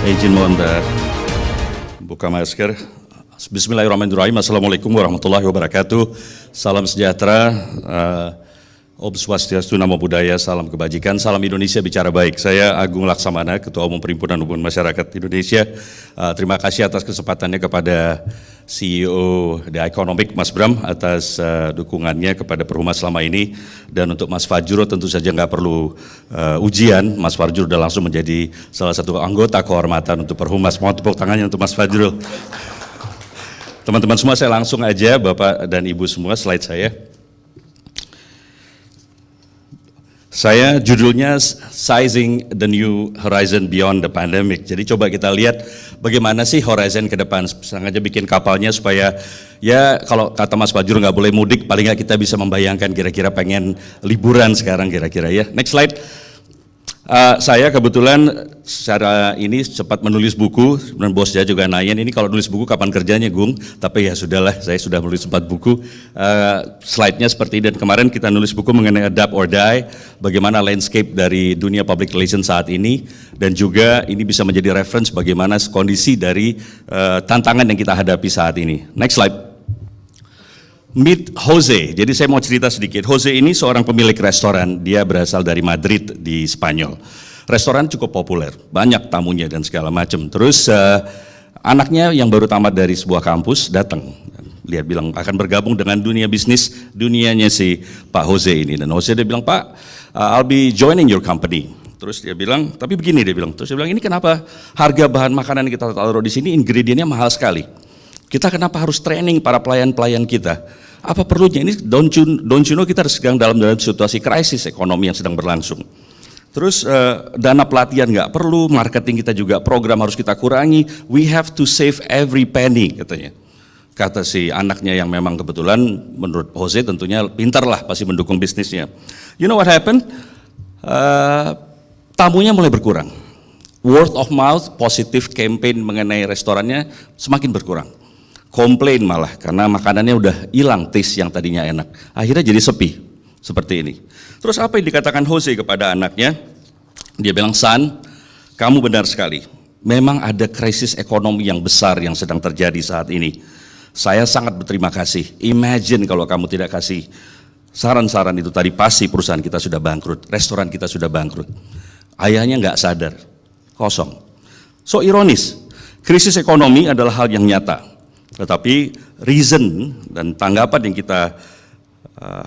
Izin mohon buka masker. Bismillahirrahmanirrahim. Assalamualaikum warahmatullahi wabarakatuh. Salam sejahtera, Om Swastiastu, Namo Buddhaya, salam kebajikan, salam Indonesia bicara baik. Saya Agung Laksamana, Ketua Umum Perhimpunan Hubungan Masyarakat Indonesia. Terima kasih atas kesempatannya kepada CEO The Economic, Mas Bram, atas dukungannya kepada Perhumas selama ini. Dan untuk Mas Fajrul tentu saja nggak perlu ujian, Mas Fajrul sudah langsung menjadi salah satu anggota kehormatan untuk Perhumas. Mohon tepuk tangannya untuk Mas Fajrul. Teman-teman semua, saya langsung aja, Bapak dan Ibu semua, slide saya. Saya judulnya Sizing the New Horizon Beyond the Pandemic. Jadi coba kita lihat bagaimana sih horizon ke depan. Sengaja bikin kapalnya supaya ya kalau kata Mas Fajrul nggak boleh mudik, paling nggak kita bisa membayangkan kira-kira pengen liburan sekarang kira-kira ya. Next slide. Saya kebetulan secara ini sempat menulis buku, dan bosnya juga nanyain ini kalau nulis buku kapan kerjanya Gung, tapi ya sudahlah, saya sudah menulis 4 buku. Slide-nya seperti ini, dan kemarin kita nulis buku mengenai Adapt or Die, bagaimana landscape dari dunia public relations saat ini, dan juga ini bisa menjadi reference bagaimana kondisi dari tantangan yang kita hadapi saat ini. Next slide. Meet Jose. Jadi saya mau cerita sedikit. Jose ini seorang pemilik restoran, dia berasal dari Madrid di Spanyol. Restoran cukup populer, banyak tamunya dan segala macam. Terus anaknya yang baru tamat dari sebuah kampus datang, dia bilang akan bergabung dengan dunia bisnis, dunianya si Pak Jose ini. Dan Jose dia bilang, Pak, I'll be joining your company. Terus dia bilang, tapi begini dia bilang. Terus dia bilang, ini kenapa harga bahan makanan yang kita taruh di sini ingredientnya mahal sekali? Kita kenapa harus training para pelayan-pelayan kita? Apa perlunya? Ini don't you know kita sedang dalam situasi krisis ekonomi yang sedang berlangsung. Terus dana pelatihan nggak perlu, marketing kita juga program harus kita kurangi. We have to save every penny katanya. Kata si anaknya yang memang kebetulan menurut Jose tentunya pintar lah pasti mendukung bisnisnya. You know what happened? Tamunya mulai berkurang. Word of mouth, positive campaign mengenai restorannya semakin berkurang. Komplain malah karena makanannya udah hilang taste yang tadinya enak. Akhirnya jadi sepi seperti ini. Terus apa yang dikatakan Jose kepada anaknya? Dia bilang, San, kamu benar sekali. Memang ada krisis ekonomi yang besar yang sedang terjadi saat ini. Saya sangat berterima kasih. Imagine kalau kamu tidak kasih saran-saran itu tadi, pasti perusahaan kita sudah bangkrut, restoran kita sudah bangkrut. Ayahnya nggak sadar, kosong. So ironis, krisis ekonomi adalah hal yang nyata. Tetapi reason dan tanggapan yang kita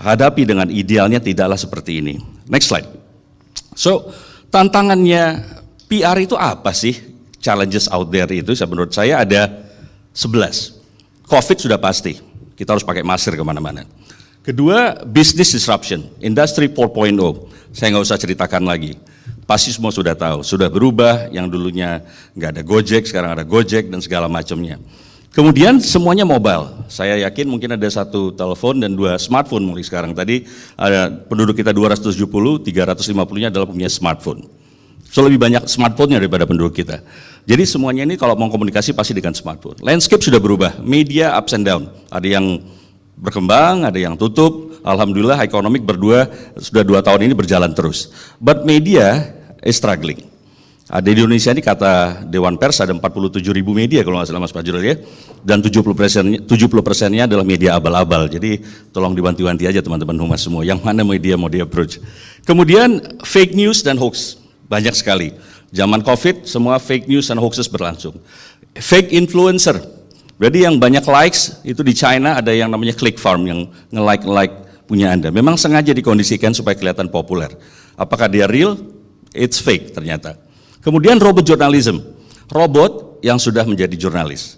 hadapi dengan idealnya tidaklah seperti ini. Next slide. So tantangannya PR itu apa sih? Challenges out there itu menurut saya ada 11. COVID sudah pasti, kita harus pakai masker kemana-mana. Kedua, business disruption, industry 4.0, saya nggak usah ceritakan lagi. Pasti semua sudah tahu, sudah berubah, yang dulunya nggak ada Gojek, sekarang ada Gojek dan segala macamnya. Kemudian semuanya mobile. Saya yakin mungkin ada 1 telepon dan 2 smartphone mulai sekarang. Tadi ada penduduk kita 270, 350-nya adalah punya smartphone. So lebih banyak smartphone-nya daripada penduduk kita. Jadi semuanya ini kalau mau komunikasi pasti dengan smartphone. Landscape sudah berubah, media ups and down. Ada yang berkembang, ada yang tutup. Alhamdulillah ekonomi berdua sudah 2 tahun ini berjalan terus. But media is struggling. Ada di Indonesia ini kata Dewan Pers ada 47.000 media kalau nggak salah Mas Fajrul ya, dan 70%-nya adalah media abal-abal. Jadi tolong diwanti-wanti aja teman-teman humas semua, yang mana media mau di approach. Kemudian fake news dan hoax, banyak sekali. Zaman COVID semua fake news dan hoaxes berlangsung. Fake influencer, berarti yang banyak likes itu di China ada yang namanya click farm yang nge-like punya Anda. Memang sengaja dikondisikan supaya kelihatan populer. Apakah dia real? It's fake ternyata. Kemudian robot journalism, robot yang sudah menjadi jurnalis.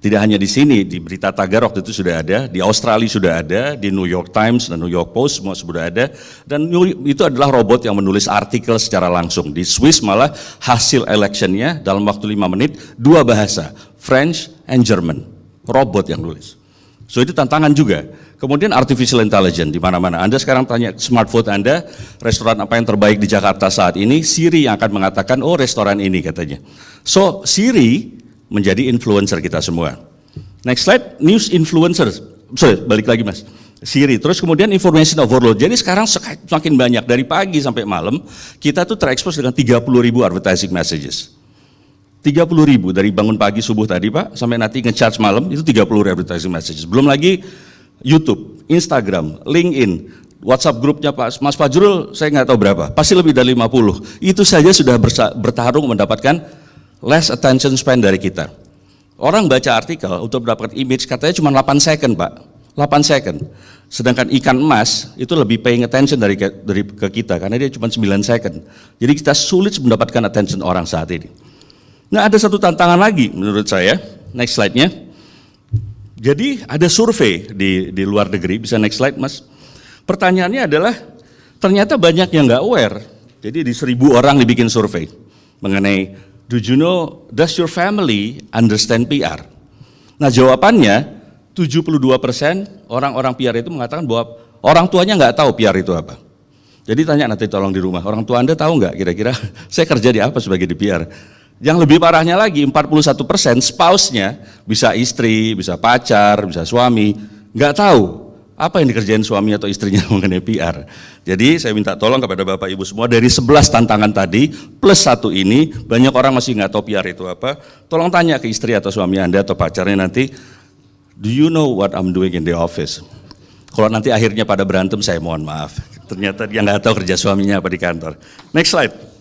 Tidak hanya di sini, di berita tagar waktu itu sudah ada, di Australia sudah ada, di New York Times dan New York Post semua sudah ada, dan itu adalah robot yang menulis artikel secara langsung. Di Swiss malah hasil electionnya dalam waktu 5 menit, 2 bahasa, French and German, robot yang nulis. So itu tantangan juga. Kemudian artificial intelligence di mana-mana. Anda sekarang tanya smartphone Anda, restoran apa yang terbaik di Jakarta saat ini, Siri yang akan mengatakan, oh restoran ini katanya. So Siri menjadi influencer kita semua. Next slide, news influencer. Sorry, balik lagi Mas. Siri, terus kemudian information overload. Jadi sekarang semakin banyak, dari pagi sampai malam, kita tuh terekspos dengan 30.000 advertising messages. 30.000 dari bangun pagi subuh tadi Pak, sampai nanti nge-charge malam, itu 30 advertising messages. Belum lagi YouTube, Instagram, LinkedIn, WhatsApp grupnya Pak Mas Fajrul, saya nggak tahu berapa, pasti lebih dari 50. Itu saja sudah bertarung mendapatkan less attention span dari kita. Orang baca artikel untuk mendapatkan image katanya cuma 8 second Pak, 8 second. Sedangkan ikan emas itu lebih paying attention dari ke kita, karena dia cuma 9 second. Jadi kita sulit mendapatkan attention orang saat ini. Nah, ada satu tantangan lagi menurut saya, next slide-nya. Jadi ada survei di luar negeri, bisa next slide Mas. Pertanyaannya adalah, ternyata banyak yang nggak aware. Jadi di 1.000 orang dibikin survei mengenai, do you know, does your family understand PR? Nah jawabannya, 72% orang-orang PR itu mengatakan bahwa orang tuanya nggak tahu PR itu apa. Jadi tanya nanti tolong di rumah, orang tua Anda tahu nggak kira-kira saya kerja di apa sebagai di PR? Yang lebih parahnya lagi, 41% spouse-nya, bisa istri, bisa pacar, bisa suami, nggak tahu apa yang dikerjain suami atau istrinya mengenai PR. Jadi saya minta tolong kepada Bapak Ibu semua, dari 11 tantangan tadi, plus satu ini, banyak orang masih nggak tahu PR itu apa, tolong tanya ke istri atau suami Anda atau pacarnya nanti, do you know what I'm doing in the office? Kalau nanti akhirnya pada berantem, saya mohon maaf. Ternyata dia nggak tahu kerja suaminya apa di kantor. Next slide.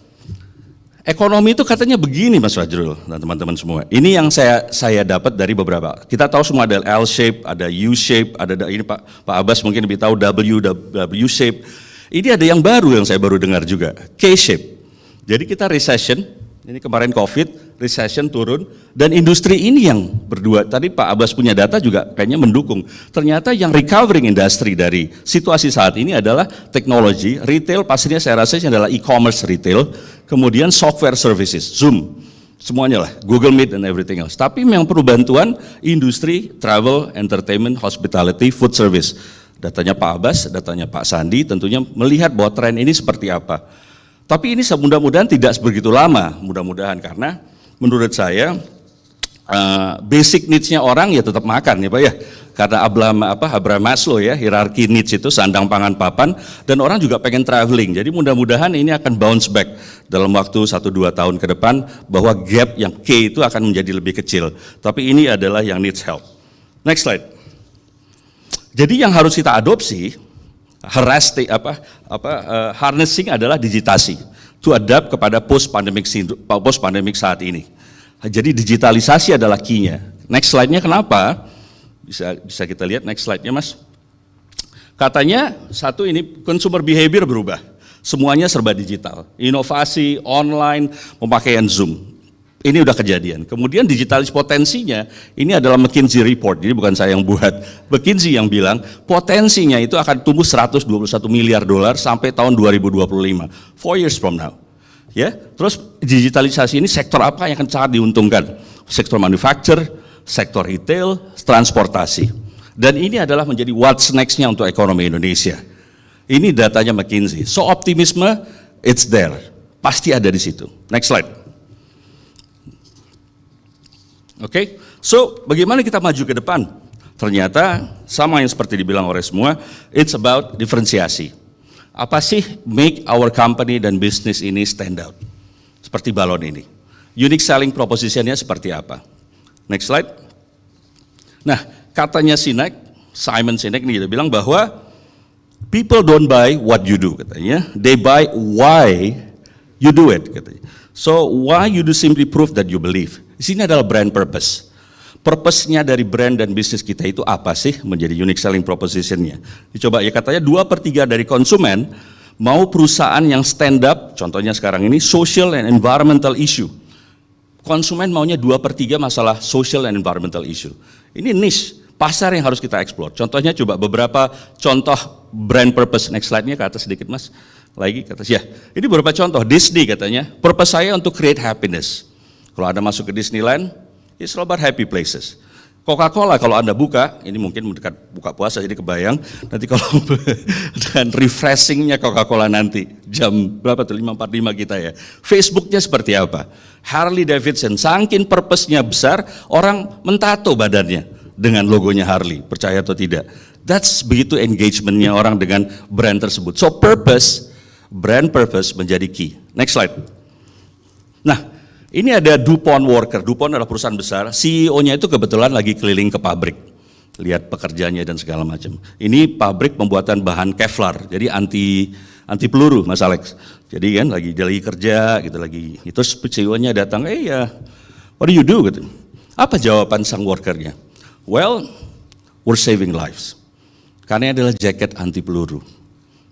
Ekonomi itu katanya begini Mas Fajrul dan teman-teman semua. Ini yang saya dapat dari beberapa. Kita tahu semua ada L shape, ada U shape, ada ini Pak Abbas mungkin lebih tahu W shape. Ini ada yang baru yang saya baru dengar juga, K shape. Jadi kita recession, ini kemarin Covid, recession turun, dan industri ini yang berdua. Tadi Pak Abbas punya data juga kayaknya mendukung. Ternyata yang recovering industri dari situasi saat ini adalah teknologi, retail, pastinya saya rasa ini adalah e-commerce retail, kemudian software services, Zoom, semuanya lah, Google Meet and everything else. Tapi yang perlu bantuan industri, travel, entertainment, hospitality, food service. Datanya Pak Abbas, datanya Pak Sandi, tentunya melihat bahwa tren ini seperti apa. Tapi ini mudah-mudahan tidak begitu lama, mudah-mudahan, karena menurut saya basic needs-nya orang ya tetap makan ya Pak ya. Karena Abraham Maslow ya, hierarki needs itu sandang pangan papan, dan orang juga pengen traveling. Jadi mudah-mudahan ini akan bounce back dalam waktu 1-2 tahun ke depan, bahwa gap yang K itu akan menjadi lebih kecil. Tapi ini adalah yang needs help. Next slide. Jadi yang harus kita adopsi, harnessing adalah digitasi, to adapt kepada post-pandemic saat ini. Jadi digitalisasi adalah key-nya. Next slide-nya kenapa? Bisa kita lihat next slide-nya Mas. Katanya satu ini consumer behavior berubah, semuanya serba digital, inovasi, online, pemakaian Zoom. Ini udah kejadian. Kemudian digitalis potensinya, ini adalah McKinsey report, jadi bukan saya yang buat. McKinsey yang bilang potensinya itu akan tumbuh 121 miliar dolar sampai tahun 2025, 4 years from now. Ya, terus digitalisasi ini sektor apa yang akan sangat diuntungkan? Sektor manufacture, sektor retail, transportasi. Dan ini adalah menjadi what's next-nya untuk ekonomi Indonesia. Ini datanya McKinsey. So optimisme, it's there. Pasti ada di situ. Next slide. Oke, so bagaimana kita maju ke depan? Ternyata sama yang seperti dibilang oleh semua, it's about diferensiasi. Apa sih make our company dan business ini stand out? Seperti balon ini. Unique selling proposition-nya seperti apa? Next slide. Nah, katanya Simon Sinek ini dia bilang bahwa people don't buy what you do, katanya. They buy why you do it, katanya. So why you do simply prove that you believe. Di sini adalah brand purpose. Purpose-nya dari brand dan bisnis kita itu apa sih menjadi unique selling proposition-nya? Dicoba ya, katanya 2/3 dari konsumen mau perusahaan yang stand up, contohnya sekarang ini social and environmental issue. Konsumen maunya 2/3 masalah social and environmental issue. Ini niche, pasar yang harus kita explore. Contohnya coba beberapa contoh brand purpose. Next slide-nya ke atas sedikit Mas. Lagi ke atas ya. Ini beberapa contoh. Disney katanya, purpose saya untuk create happiness. Kalau Anda masuk ke Disneyland, it's all about happy places. Coca-Cola kalau Anda buka, ini mungkin mendekat buka puasa jadi kebayang, nanti kalau dengan refreshingnya Coca-Cola nanti, jam berapa tuh, 5:45 kita ya. Facebooknya seperti apa? Harley Davidson, saking purpose-nya besar, orang mentato badannya dengan logonya Harley, percaya atau tidak. That's begitu engagement-nya orang dengan brand tersebut. So purpose, brand purpose menjadi key. Next slide. Nah, Ini ada DuPont worker. DuPont adalah perusahaan besar. CEO-nya itu kebetulan lagi keliling ke pabrik, lihat pekerjaannya dan segala macam. Ini pabrik pembuatan bahan Kevlar, jadi anti peluru, Mas Alex. Jadi kan dia lagi kerja, gitu lagi. Itu CEO-nya datang, ya, what do you do? Gitu. Apa jawaban sang workernya? Well, we're saving lives. Karena adalah jaket anti peluru.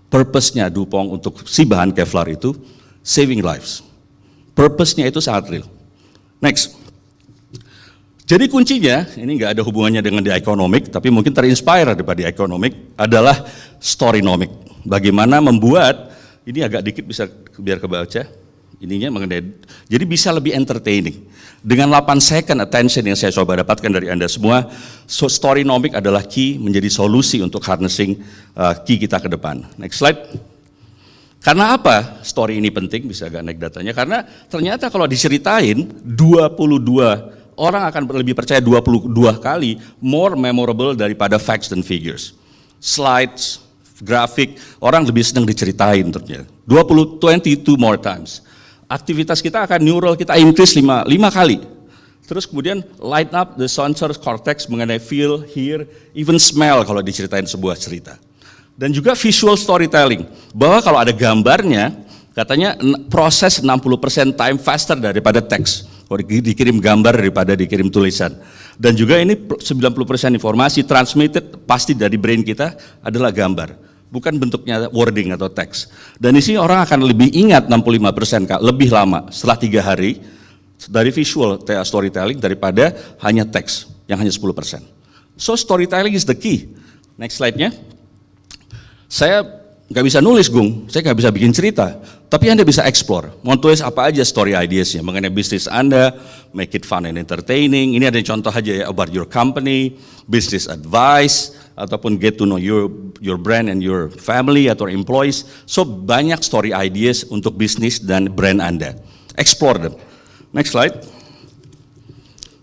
Purpose-nya DuPont untuk si bahan Kevlar itu saving lives. Purpose-nya itu sangat real. Next. Jadi kuncinya, ini nggak ada hubungannya dengan di economic, tapi mungkin terinspire daripada di economic, adalah storynomic. Bagaimana membuat, ini agak dikit bisa biar kebaca, ininya mengenai, jadi bisa lebih entertaining. Dengan 8 second attention yang saya coba dapatkan dari Anda semua, storynomic adalah key menjadi solusi untuk harnessing key kita ke depan. Next slide. Karena apa story ini penting, bisa agak naik datanya, karena ternyata kalau diceritain 22 orang akan lebih percaya 22 kali more memorable daripada facts dan figures. Slides, grafik, orang lebih senang diceritain ternyata. 22 more times. Aktivitas kita akan neural kita increase 5 kali. Terus kemudian light up the sensory cortex mengenai feel, hear, even smell kalau diceritain sebuah cerita. Dan juga visual storytelling, bahwa kalau ada gambarnya, katanya proses 60% time faster daripada teks. Kalau dikirim gambar daripada dikirim tulisan. Dan juga ini 90% informasi transmitted pasti dari brain kita adalah gambar. Bukan bentuknya wording atau teks. Dan di sini orang akan lebih ingat 65% Kak, lebih lama setelah 3 hari dari visual storytelling daripada hanya teks yang hanya 10%. So storytelling is the key. Next slide-nya. Saya nggak bisa nulis, Gung, saya nggak bisa bikin cerita, tapi Anda bisa explore, mau tulis apa aja story ideas-nya mengenai bisnis Anda, make it fun and entertaining. Ini ada contoh aja ya, about your company, business advice, ataupun get to know your brand and your family atau employees. So banyak story ideas untuk bisnis dan brand Anda. Explore them. Next slide.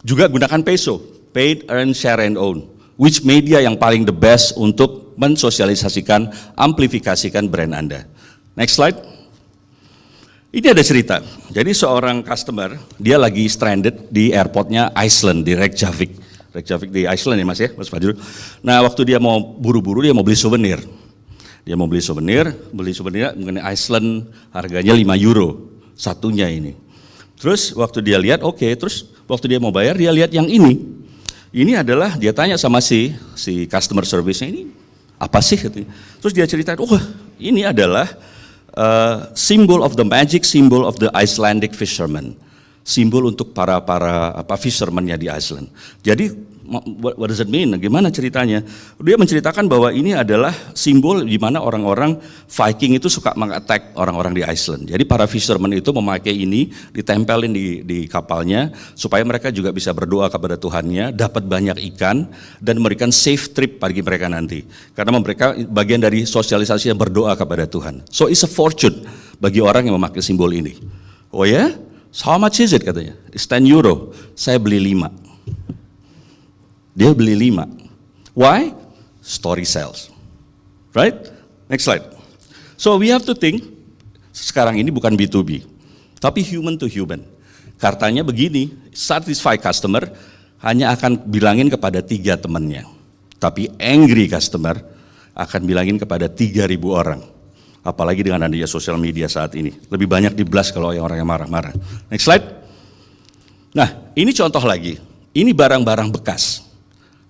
Juga gunakan PESO, paid, earn, share, and own. Which media yang paling the best untuk mensosialisasikan, amplifikasikan brand Anda. Next slide. Ini ada cerita. Jadi seorang customer, dia lagi stranded di airportnya Iceland, di Reykjavik. Reykjavik di Iceland ya Mas Fajrul. Nah waktu dia mau buru-buru, dia mau beli souvenir. Dia mau beli souvenir mengenai Iceland, harganya 5 euro satunya ini. Terus waktu dia lihat, terus waktu dia mau bayar, dia lihat yang ini. Ini adalah, dia tanya sama si customer service-nya, ini apa sih? Terus dia ceritain, ini adalah symbol of the magic, symbol of the Icelandic fisherman. Simbol untuk para fisherman-nya di Iceland. Jadi, what does it mean? Gimana ceritanya? Dia menceritakan bahwa ini adalah simbol di mana orang-orang Viking itu suka meng-attack orang-orang di Iceland. Jadi para fisherman itu memakai ini, ditempelin di kapalnya, supaya mereka juga bisa berdoa kepada Tuhannya, dapat banyak ikan, dan memberikan safe trip bagi mereka nanti. Karena mereka bagian dari sosialisasi yang berdoa kepada Tuhan. So it's a fortune bagi orang yang memakai simbol ini. Oh ya? So how much is it katanya? It's 10 euro. Saya beli 5. Dia beli 5. Why? Story sells. Right? Next slide. So we have to think, sekarang ini bukan B2B, tapi human to human. Katanya begini, satisfy customer hanya akan bilangin kepada 3 temannya. Tapi angry customer akan bilangin kepada 3.000 orang. Apalagi dengan adanya sosial media saat ini. Lebih banyak di-blast kalau orang yang marah-marah. Next slide. Nah, ini contoh lagi. Ini barang-barang bekas.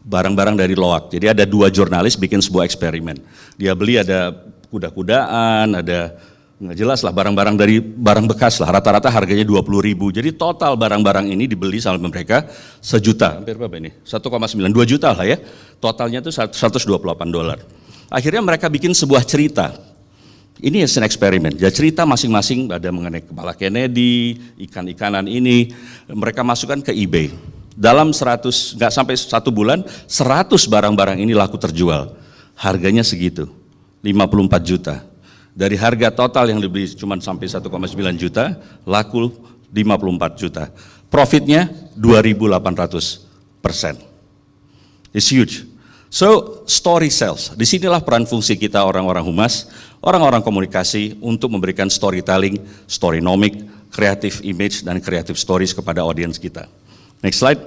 Barang-barang dari Loak. Jadi ada 2 jurnalis bikin sebuah eksperimen. Dia beli ada kuda-kudaan, ada nggak jelas lah barang-barang dari barang bekas lah. Rata-rata harganya 20.000. Jadi total barang-barang ini dibeli sama mereka $1 juta. Hampir berapa ini? 1,9, 2 juta lah ya. Totalnya itu $128. Akhirnya mereka bikin sebuah cerita. Ini an eksperimen, ya cerita masing-masing ada mengenai kepala Kennedy, ikan-ikanan ini, mereka masukkan ke eBay. Dalam 100, nggak sampai 1 bulan, 100 barang-barang ini laku terjual. Harganya segitu, 54 juta. Dari harga total yang dibeli cuma sampai 1,9 juta, laku 54 juta. Profitnya 2.800%. It's huge. So, story sells. Disinilah peran fungsi kita orang-orang humas, orang-orang komunikasi untuk memberikan storytelling, storynomic, creative image dan creative stories kepada audience kita. Next slide.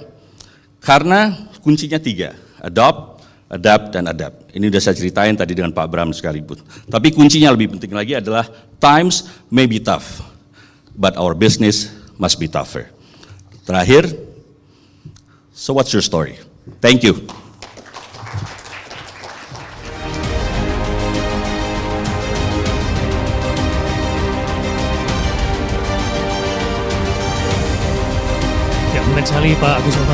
Karena kuncinya 3, adopt, adapt, dan adapt. Ini udah saya ceritain tadi dengan Pak Bram sekalipun. Tapi kuncinya lebih penting lagi adalah times may be tough, but our business must be tougher. Terakhir, so what's your story? Thank you. Ya, menarik sekali Pak Agus.